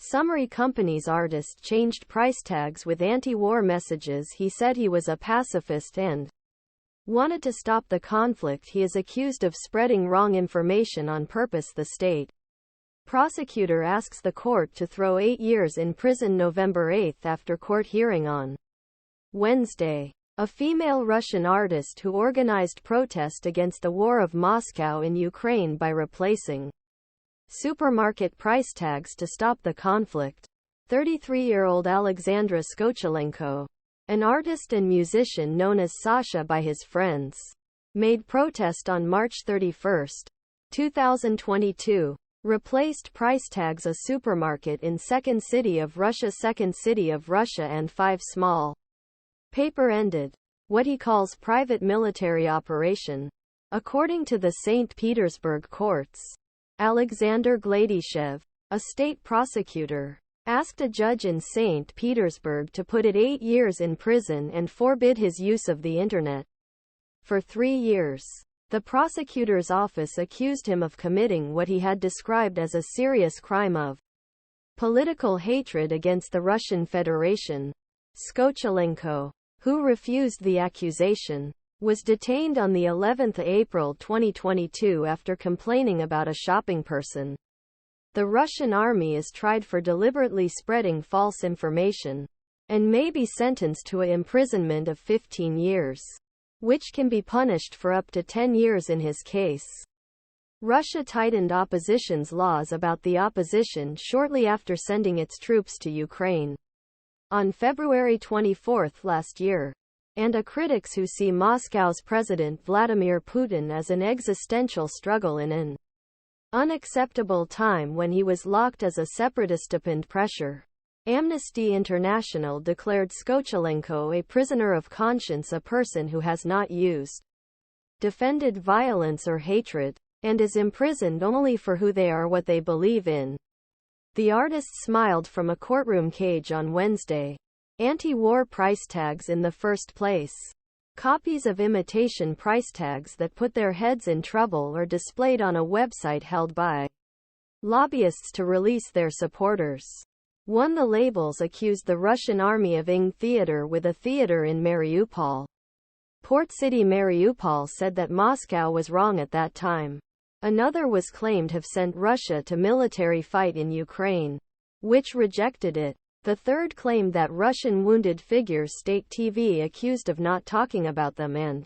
Summary Company's artist changed price tags with anti-war messages. He said he was a pacifist and wanted to stop the conflict. He is accused of spreading wrong information on purpose. The state prosecutor asks the court to throw 8 years in prison. November 8 after court hearing on Wednesday. A female Russian artist who organized protest against the war of Moscow in Ukraine by replacing supermarket price tags to stop the conflict. 33-year-old Alexandra Skochelenko, an artist and musician known as Sasha by his friends, made protest on March 31, 2022. Replaced price tags a supermarket in second city of Russia and 5 small paper ended what he calls private military operation. According to the St. Petersburg courts, Alexander Gladyshev, a state prosecutor, asked a judge in St. Petersburg to put it 8 years in prison and forbid his use of the internet for 3 years. The prosecutor's office accused him of committing what he had described as a serious crime of political hatred against the Russian Federation. Skochelenko, who refused the accusation, was detained on the 11th of April 2022 after complaining about a shopping person. The Russian army is tried for deliberately spreading false information and may be sentenced to an imprisonment of 15 years, which can be punished for up to 10 years in his case. Russia tightened opposition's laws about the opposition shortly after sending its troops to Ukraine on February 24 last year, and critics who see Moscow's President Vladimir Putin as an existential struggle in an unacceptable time when he was locked as a separatist. Upon pressure, Amnesty International declared Skochelenko a prisoner of conscience, a person who has not used, defended violence or hatred, and is imprisoned only for who they are, what they believe in. The artist smiled from a courtroom cage on Wednesday. Anti-war price tags in the first place. Copies of imitation price tags that put their heads in trouble are displayed on a website held by lobbyists to release their supporters. One, the labels accused the Russian army of ing theater with a theater in Mariupol. Port city Mariupol said that Moscow was wrong at that time. Another was claimed to have sent Russia to military fight in Ukraine, which rejected it. The third claimed that Russian wounded figures state TV accused of not talking about them, and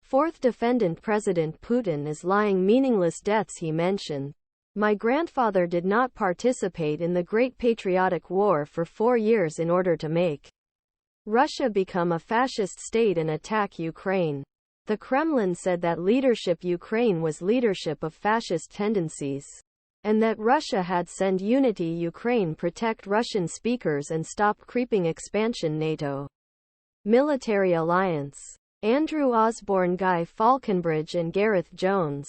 fourth defendant President Putin is lying. Meaningless deaths. He mentioned, "My grandfather did not participate in the Great Patriotic War for 4 years in order to make Russia become a fascist state and attack Ukraine." The Kremlin said that leadership Ukraine was leadership of fascist tendencies, and that Russia had sent Unity Ukraine protect Russian speakers and stop creeping expansion NATO military alliance. Andrew Osborne, Guy Falconbridge and Gareth Jones.